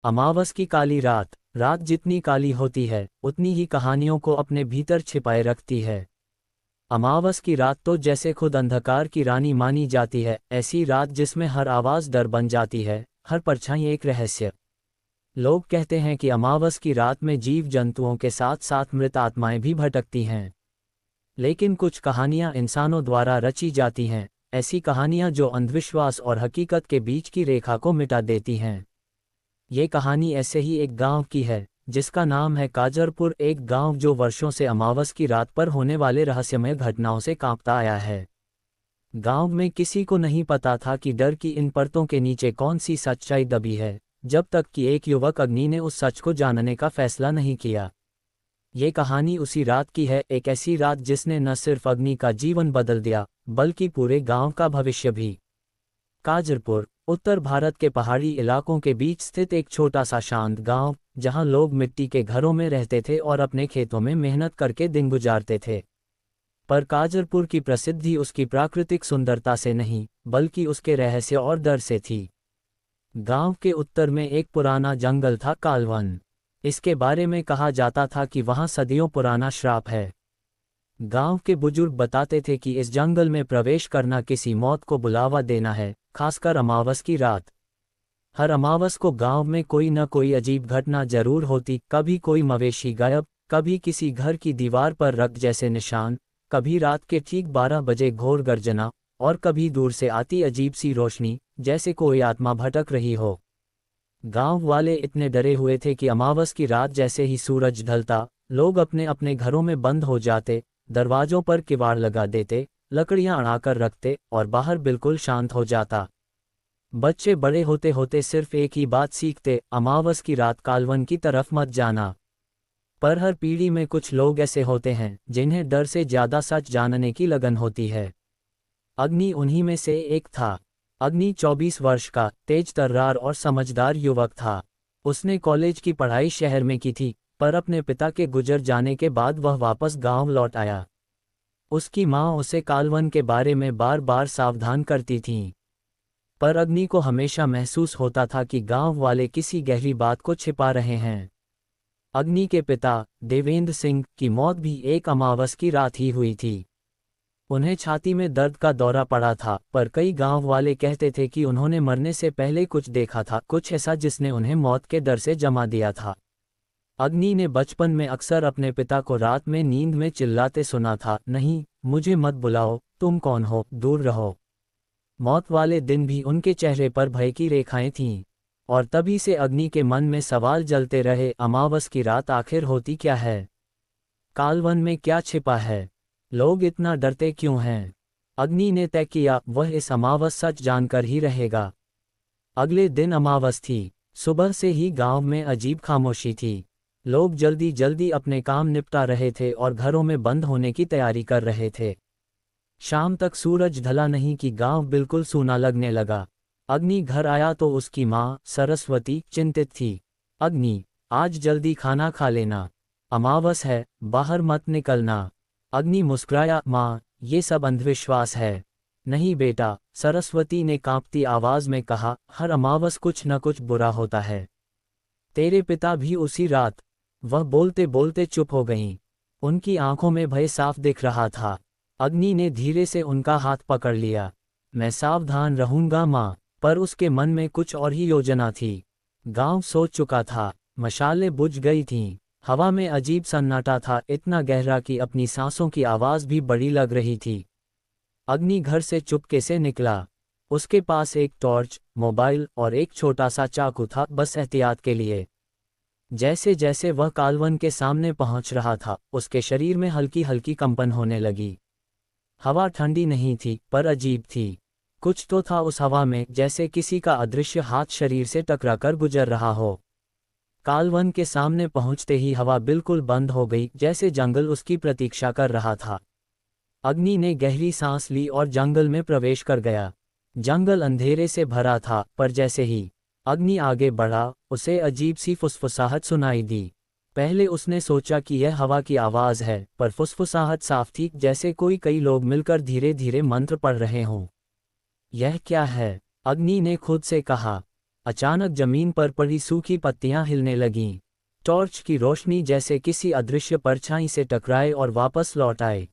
अमावस की काली रात। रात जितनी काली होती है उतनी ही कहानियों को अपने भीतर छिपाए रखती है। अमावस की रात तो जैसे खुद अंधकार की रानी मानी जाती है, ऐसी रात जिसमें हर आवाज़ डर बन जाती है, हर परछाई एक रहस्य। लोग कहते हैं कि अमावस की रात में जीव जंतुओं के साथ साथ मृत आत्माएं भी भटकती हैं। लेकिन कुछ कहानियां इंसानों द्वारा रची जाती हैं, ऐसी कहानियां जो अंधविश्वास और हकीकत के बीच की रेखा को मिटा देती हैं। ये कहानी ऐसे ही एक गांव की है, जिसका नाम है काजरपुर, एक गांव जो वर्षों से अमावस की रात पर होने वाले रहस्यमय घटनाओं से कांपता आया है। गांव में किसी को नहीं पता था कि डर की इन परतों के नीचे कौन सी सच्चाई दबी है, जब तक कि एक युवक अग्नि ने उस सच को जानने का फैसला नहीं किया। ये कहानी उसी रात की है, एक ऐसी रात जिसने न सिर्फ अग्नि का जीवन बदल दिया, बल्कि पूरे गांव का भविष्य भी। काजरपुर उत्तर भारत के पहाड़ी इलाकों के बीच स्थित एक छोटा सा शांत गांव, जहां लोग मिट्टी के घरों में रहते थे और अपने खेतों में मेहनत करके दिन गुजारते थे। पर काजरपुर की प्रसिद्धि उसकी प्राकृतिक सुंदरता से नहीं, बल्कि उसके रहस्य और डर से थी। गांव के उत्तर में एक पुराना जंगल था, कालवन। इसके बारे में कहा जाता था कि वहां सदियों पुराना श्राप है। गांव के बुजुर्ग बताते थे कि इस जंगल में प्रवेश करना किसी मौत को बुलावा देना है, खासकर अमावस की रात। हर अमावस को गांव में कोई न कोई अजीब घटना जरूर होती, कभी कोई मवेशी गायब, कभी किसी घर की दीवार पर रक्त जैसे निशान, कभी रात के ठीक 12 बजे घोर गर्जना, और कभी दूर से आती अजीब सी रोशनी, जैसे कोई आत्मा भटक रही हो। गांव वाले इतने डरे हुए थे कि अमावस की रात जैसे ही सूरज ढलता, लोग अपने अपने घरों में बंद हो जाते, दरवाजों पर किवाड़ लगा देते, लकड़ियां अड़ाकर रखते और बाहर बिल्कुल शांत हो जाता। बच्चे बड़े होते होते सिर्फ एक ही बात सीखते, अमावस की रात कालवन की तरफ मत जाना। पर हर पीढ़ी में कुछ लोग ऐसे होते हैं जिन्हें डर से ज्यादा सच जानने की लगन होती है। अग्नि उन्हीं में से एक था। अग्नि 24 वर्ष का तेज तर्रार और समझदार युवक था। उसने कॉलेज की पढ़ाई शहर में की थी, पर अपने पिता के गुजर जाने के बाद वह वापस गांव लौट आया। उसकी माँ उसे कालवन के बारे में बार बार सावधान करती थीं, पर अग्नि को हमेशा महसूस होता था कि गांव वाले किसी गहरी बात को छिपा रहे हैं। अग्नि के पिता देवेंद्र सिंह की मौत भी एक अमावस की रात ही हुई थी। उन्हें छाती में दर्द का दौरा पड़ा था, पर कई गांव वाले कहते थे कि उन्होंने मरने से पहले कुछ देखा था, कुछ ऐसा जिसने उन्हें मौत के डर से जमा दिया था। अग्नि ने बचपन में अक्सर अपने पिता को रात में नींद में चिल्लाते सुना था, नहीं, मुझे मत बुलाओ, तुम कौन हो, दूर रहो। मौत वाले दिन भी उनके चेहरे पर भय की रेखाएं थीं। और तभी से अग्नि के मन में सवाल जलते रहे, अमावस की रात आखिर होती क्या है? कालवन में क्या छिपा है? लोग इतना डरते क्यों हैं? अग्नि ने तय किया, वह इस अमावस सच जानकर ही रहेगा। अगले दिन अमावस थी। सुबह से ही गांव में अजीब खामोशी थी। लोग जल्दी जल्दी अपने काम निपटा रहे थे और घरों में बंद होने की तैयारी कर रहे थे। शाम तक सूरज ढला नहीं कि गांव बिल्कुल सूना लगने लगा। अग्नि घर आया तो उसकी माँ सरस्वती चिंतित थी। अग्नि, आज जल्दी खाना खा लेना, अमावस है, बाहर मत निकलना। अग्नि मुस्कुराया, माँ, ये सब अंधविश्वास है। नहीं बेटा, सरस्वती ने कांपती आवाज में कहा, हर अमावस कुछ न कुछ बुरा होता है। तेरे पिता भी उसी रात। वह बोलते बोलते चुप हो गईं। उनकी आंखों में भय साफ दिख रहा था। अग्नि ने धीरे से उनका हाथ पकड़ लिया। मैं सावधान रहूंगा माँ। पर उसके मन में कुछ और ही योजना थी। गांव सो चुका था, मशालें बुझ गई थीं, हवा में अजीब सन्नाटा था, इतना गहरा कि अपनी सांसों की आवाज भी बड़ी लग रही थी। अग्नि घर से चुपके से निकला। उसके पास एक टॉर्च, मोबाइल और एक छोटा सा चाकू था, बस एहतियात के लिए। जैसे जैसे वह कालवन के सामने पहुंच रहा था, उसके शरीर में हल्की हल्की कंपन होने लगी। हवा ठंडी नहीं थी, पर अजीब थी। कुछ तो था उस हवा में, जैसे किसी का अदृश्य हाथ शरीर से टकराकर गुजर रहा हो। कालवन के सामने पहुंचते ही हवा बिल्कुल बंद हो गई, जैसे जंगल उसकी प्रतीक्षा कर रहा था। अग्नि ने गहरी सांस ली और जंगल में प्रवेश कर गया। जंगल अंधेरे से भरा था, पर जैसे ही अग्नि आगे बढ़ा, उसे अजीब सी फुसफुसाहट सुनाई दी। पहले उसने सोचा कि यह हवा की आवाज़ है, पर फुसफुसाहट साफ थी, जैसे कोई कई लोग मिलकर धीरे धीरे मंत्र पढ़ रहे हों। यह क्या है? अग्नि ने खुद से कहा। अचानक जमीन पर पड़ी सूखी पत्तियां हिलने लगीं। टॉर्च की रोशनी जैसे किसी अदृश्य परछाई से टकराए और वापस लौट आए।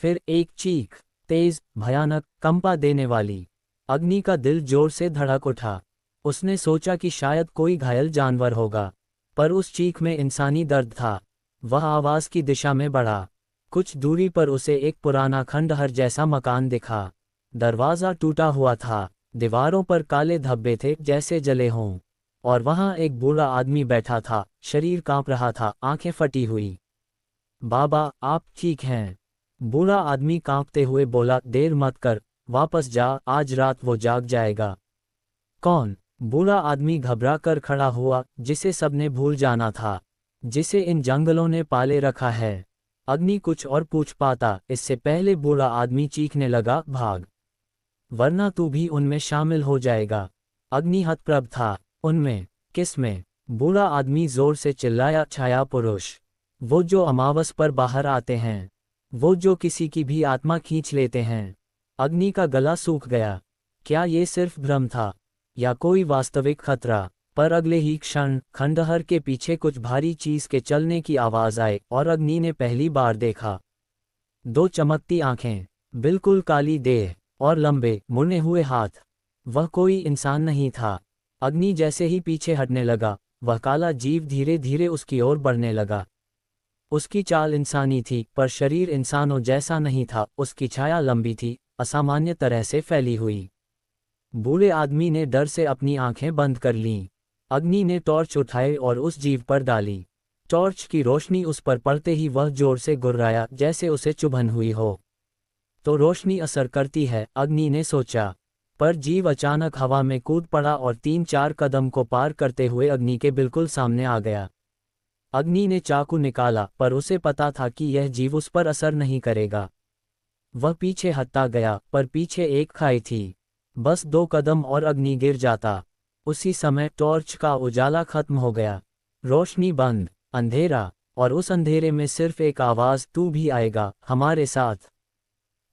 फिर एक चीख, तेज, भयानक, कंपा देने वाली। अग्नि का दिल जोर से धड़क उठा। उसने सोचा कि शायद कोई घायल जानवर होगा, पर उस चीख में इंसानी दर्द था। वह आवाज की दिशा में बढ़ा। कुछ दूरी पर उसे एक पुराना खंडहर जैसा मकान दिखा। दरवाज़ा टूटा हुआ था, दीवारों पर काले धब्बे थे जैसे जले हों, और वहां एक बूढ़ा आदमी बैठा था, शरीर कांप रहा था, आंखें फटी हुई। बाबा, आप ठीक हैं? बूढ़ा आदमी कांपते हुए बोला, देर मत कर, वापस जा, आज रात वो जाग जाएगा। कौन? बूढ़ा आदमी घबरा कर खड़ा हुआ, जिसे सबने भूल जाना था, जिसे इन जंगलों ने पाले रखा है। अग्नि कुछ और पूछ पाता इससे पहले बूढ़ा आदमी चीखने लगा, भाग, वरना तू भी उनमें शामिल हो जाएगा। अग्नि हतप्रभ था। उनमें? किसमें? बूढ़ा आदमी जोर से चिल्लाया, छाया पुरुष, वो जो अमावस पर बाहर आते हैं, वो जो किसी की भी आत्मा खींच लेते हैं। अग्नि का गला सूख गया। क्या ये सिर्फ भ्रम था, या कोई वास्तविक खतरा? पर अगले ही क्षण खंडहर के पीछे कुछ भारी चीज के चलने की आवाज आई, और अग्नि ने पहली बार देखा दो चमकती आंखें, बिल्कुल काली देह, और लंबे मुड़े हुए हाथ। वह कोई इंसान नहीं था। अग्नि जैसे ही पीछे हटने लगा, वह काला जीव धीरे धीरे उसकी ओर बढ़ने लगा। उसकी चाल इंसानी थी, पर शरीर इंसानों जैसा नहीं था। उसकी छाया लंबी थी, असामान्य तरह से फैली हुई। बूढ़े आदमी ने डर से अपनी आंखें बंद कर लीं। अग्नि ने टॉर्च उठाई और उस जीव पर डाली। टॉर्च की रोशनी उस पर पड़ते ही वह जोर से गुर्राया, जैसे उसे चुभन हुई हो। तो रोशनी असर करती है, अग्नि ने सोचा। पर जीव अचानक हवा में कूद पड़ा और 3-4 कदम को पार करते हुए अग्नि के बिल्कुल सामने आ गया। अग्नि ने चाकू निकाला, पर उसे पता था कि यह जीव उस पर असर नहीं करेगा। वह पीछे हटता गया, पर पीछे एक खाई थी। बस 2 कदम और अग्नि गिर जाता। उसी समय टॉर्च का उजाला खत्म हो गया। रोशनी बंद, अंधेरा, और उस अंधेरे में सिर्फ एक आवाज, तू भी आएगा हमारे साथ।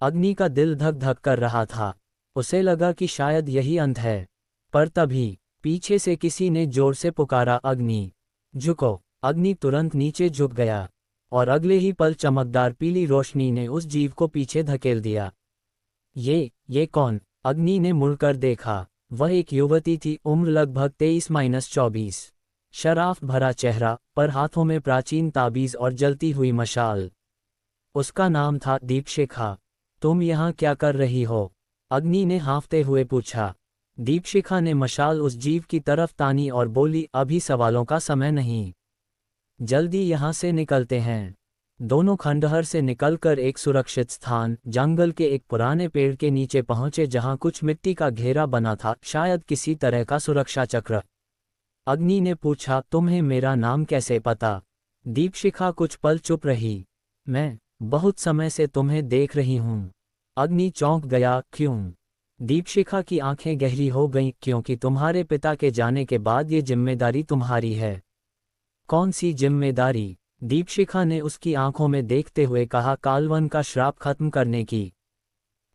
अग्नि का दिल धक धक कर रहा था। उसे लगा कि शायद यही अंत है। पर तभी पीछे से किसी ने जोर से पुकारा, अग्नि, झुको। अग्नि तुरंत नीचे झुक गया, और अगले ही पल चमकदार पीली रोशनी ने उस जीव को पीछे धकेल दिया। ये कौन? अग्नि ने मुड़कर देखा। वह एक युवती थी, उम्र लगभग 23-24। शराफ भरा चेहरा, पर हाथों में प्राचीन ताबीज और जलती हुई मशाल। उसका नाम था दीपशिखा। तुम यहाँ क्या कर रही हो? अग्नि ने हाँफते हुए पूछा। दीपशिखा ने मशाल उस जीव की तरफ तानी और बोली, अभी सवालों का समय नहीं, जल्दी यहाँ से निकलते हैं। दोनों खंडहर से निकलकर एक सुरक्षित स्थान, जंगल के एक पुराने पेड़ के नीचे पहुंचे, जहां कुछ मिट्टी का घेरा बना था, शायद किसी तरह का सुरक्षा चक्र। अग्नि ने पूछा, तुम्हें मेरा नाम कैसे पता? दीपशिखा कुछ पल चुप रही। मैं बहुत समय से तुम्हें देख रही हूँ। अग्नि चौंक गया, क्यों? दीपशिखा की आंखें गहरी हो गईं, क्योंकि तुम्हारे पिता के जाने के बाद ये जिम्मेदारी तुम्हारी है। कौन सी जिम्मेदारी? दीपशिखा ने उसकी आंखों में देखते हुए कहा, कालवन का श्राप खत्म करने की।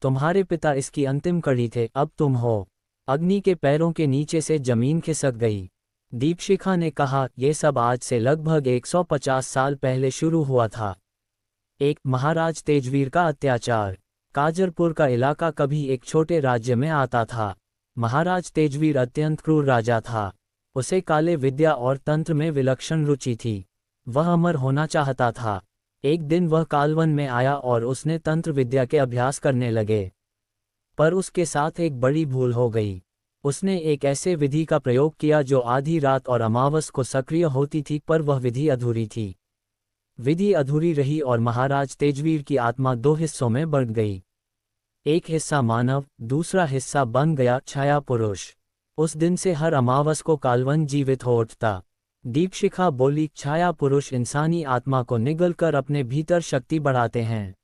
तुम्हारे पिता इसकी अंतिम कड़ी थे, अब तुम हो। अग्नि के पैरों के नीचे से जमीन खिसक गई। दीपशिखा ने कहा, यह सब आज से लगभग 150 साल पहले शुरू हुआ था। एक महाराज तेजवीर का अत्याचार। काजरपुर का इलाका कभी एक छोटे राज्य में आता था। महाराज तेजवीर अत्यंत क्रूर राजा था। उसे काले विद्या और तंत्र में विलक्षण रुचि थी। वह अमर होना चाहता था। एक दिन वह कालवन में आया और उसने तंत्र विद्या के अभ्यास करने लगे। पर उसके साथ एक बड़ी भूल हो गई। उसने एक ऐसे विधि का प्रयोग किया जो आधी रात और अमावस को सक्रिय होती थी, पर वह विधि अधूरी थी। विधि अधूरी रही और महाराज तेजवीर की आत्मा 2 हिस्सों में बढ़ गई। एक हिस्सा मानव, दूसरा हिस्सा बन गया छाया पुरुष। उस दिन से हर अमावस को कालवन जीवित हो उठता। दीपशिखा बोली, छाया पुरुष इंसानी आत्मा को निगलकर अपने भीतर शक्ति बढ़ाते हैं।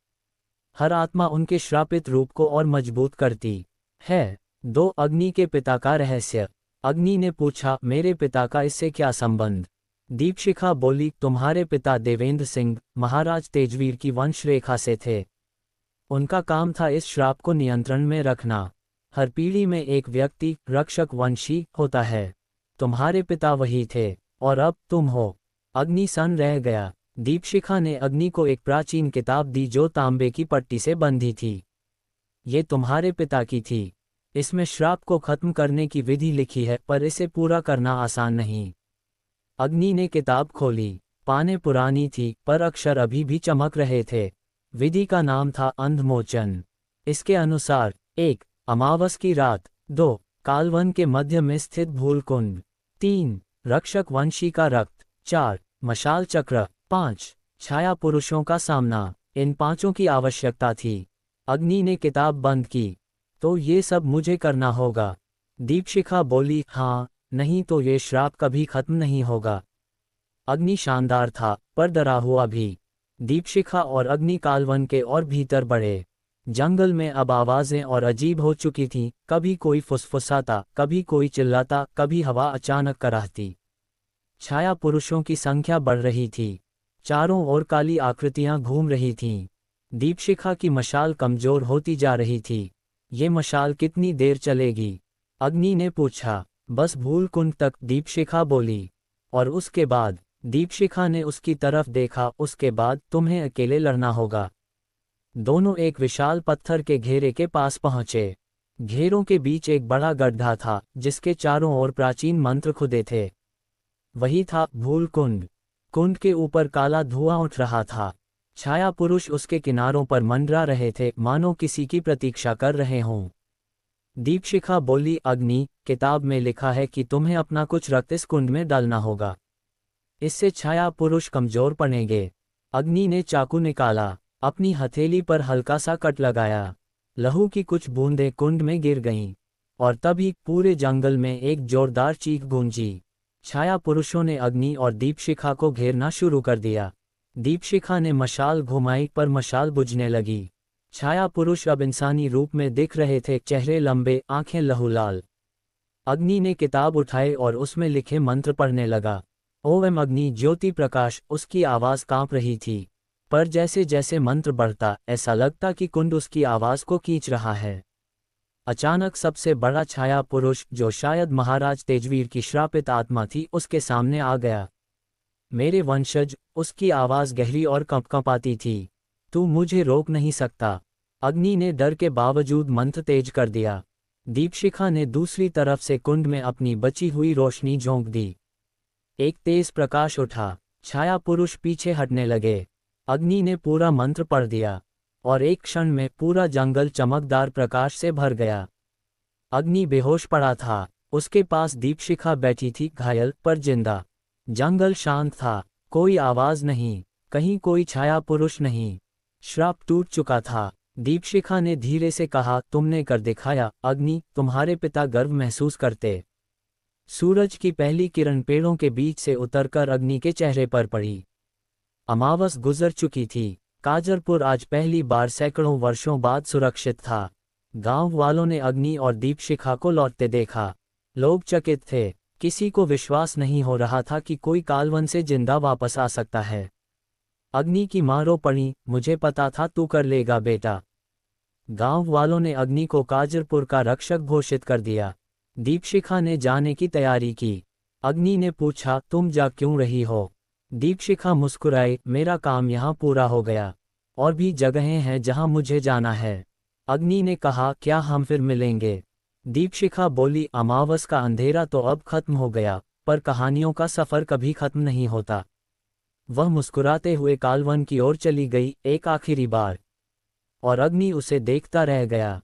हर आत्मा उनके श्रापित रूप को और मजबूत करती है। 2 अग्नि के पिता का रहस्य। अग्नि ने पूछा, मेरे पिता का इससे क्या संबंध? दीपशिखा बोली, तुम्हारे पिता देवेंद्र सिंह महाराज तेजवीर की वंश रेखा से थे। उनका काम था इस श्राप को नियंत्रण में रखना। हर पीढ़ी में एक व्यक्ति रक्षक वंशी होता है। तुम्हारे पिता वही थे और अब तुम हो। अग्नि सन रह गया। दीपशिखा ने अग्नि को एक प्राचीन किताब दी जो तांबे की पट्टी से बंधी थी। ये तुम्हारे पिता की थी। इसमें श्राप को खत्म करने की विधि लिखी है, पर इसे पूरा करना आसान नहीं। अग्नि ने किताब खोली। पाने पुरानी थी, पर अक्षर अभी भी चमक रहे थे। विधि का नाम था अंधमोचन। इसके अनुसार 1. अमावस की रात। 2. कालवन के मध्य में स्थित भूलकुंड। 3. रक्षक वंशी का रक्त। 4. मशाल चक्र। 5. छाया पुरुषों का सामना। इन पांचों की आवश्यकता थी। अग्नि ने किताब बंद की। तो ये सब मुझे करना होगा। दीपशिखा बोली, हाँ, नहीं तो ये श्राप कभी खत्म नहीं होगा। अग्नि शानदार था, पर डरा हुआ भी। दीपशिखा और अग्नि कालवन के और भीतर बढ़े। जंगल में अब आवाजें और अजीब हो चुकी थीं, कभी कोई फुसफुसाता, कभी कोई चिल्लाता, कभी हवा अचानक कराहती। छाया पुरुषों की संख्या बढ़ रही थी। चारों ओर काली आकृतियां घूम रही थीं। दीपशिखा की मशाल कमजोर होती जा रही थी। ये मशाल कितनी देर चलेगी? अग्नि ने पूछा। बस भूलकुंड तक, दीपशिखा बोली। और उसके बाद? दीपशिखा ने उसकी तरफ देखा। उसके बाद तुम्हें अकेले लड़ना होगा। दोनों एक विशाल पत्थर के घेरे के पास पहुंचे। घेरों के बीच एक बड़ा गड्ढा था, जिसके चारों ओर प्राचीन मंत्र खुदे थे। वही था भूलकुंड। कुंड के ऊपर काला धुआं उठ रहा था। छाया पुरुष उसके किनारों पर मंडरा रहे थे, मानो किसी की प्रतीक्षा कर रहे हों। दीपशिखा बोली, अग्नि, किताब में लिखा है कि तुम्हें अपना कुछ रक्त इस कुंड में डालना होगा। इससे छाया पुरुष कमजोर पड़ेंगे। अग्नि ने चाकू निकाला। अपनी हथेली पर हल्का सा कट लगाया। लहू की कुछ बूंदें कुंड में गिर गईं। और तभी पूरे जंगल में एक जोरदार चीख गूंजी। छाया पुरुषों ने अग्नि और दीपशिखा को घेरना शुरू कर दिया। दीपशिखा ने मशाल घुमाई, पर मशाल बुझने लगी। छाया पुरुष अब इंसानी रूप में दिख रहे थे, चेहरे लंबे, आंखें लहूलाल। अग्नि ने किताब उठाई और उसमें लिखे मंत्र पढ़ने लगा। ओम अग्नि ज्योति प्रकाश। उसकी आवाज कांप रही थी, पर जैसे जैसे मंत्र बढ़ता, ऐसा लगता कि कुंड उसकी आवाज को खींच रहा है। अचानक सबसे बड़ा छाया पुरुष, जो शायद महाराज तेजवीर की श्रापित आत्मा थी, उसके सामने आ गया। मेरे वंशज, उसकी आवाज गहरी और कंपकंपाती थी। तू मुझे रोक नहीं सकता। अग्नि ने डर के बावजूद मंत्र तेज कर दिया। दीपशिखा ने दूसरी तरफ से कुंड में अपनी बची हुई रोशनी झोंक दी। एक तेज प्रकाश उठा। छाया पुरुष पीछे हटने लगे। अग्नि ने पूरा मंत्र पढ़ दिया, और एक क्षण में पूरा जंगल चमकदार प्रकाश से भर गया। अग्नि बेहोश पड़ा था। उसके पास दीपशिखा बैठी थी, घायल पर जिंदा। जंगल शांत था, कोई आवाज नहीं, कहीं कोई छाया पुरुष नहीं। श्राप टूट चुका था। दीपशिखा ने धीरे से कहा, तुमने कर दिखाया अग्नि, तुम्हारे पिता गर्व महसूस करते। सूरज की पहली किरण पेड़ों के बीच से उतरकर अग्नि के चेहरे पर पड़ी। अमावस गुजर चुकी थी। काजरपुर आज पहली बार सैकड़ों वर्षों बाद सुरक्षित था। गांव वालों ने अग्नि और दीपशिखा को लौटते देखा। लोग चकित थे। किसी को विश्वास नहीं हो रहा था कि कोई कालवन से जिंदा वापस आ सकता है। अग्नि की मां रो पड़ी, मुझे पता था तू कर लेगा बेटा। गांव वालों ने अग्नि को काजरपुर का रक्षक घोषित कर दिया। दीपशिखा ने जाने की तैयारी की। अग्नि ने पूछा, तुम जा क्यों रही हो? दीपशिखा मुस्कुराई, मेरा काम यहाँ पूरा हो गया। और भी जगहें हैं जहाँ मुझे जाना है। अग्नि ने कहा, क्या हम फिर मिलेंगे? दीपशिखा बोली, अमावस का अंधेरा तो अब खत्म हो गया, पर कहानियों का सफर कभी खत्म नहीं होता। वह मुस्कुराते हुए कालवन की ओर चली गई, एक आखिरी बार। और अग्नि उसे देखता रह गया।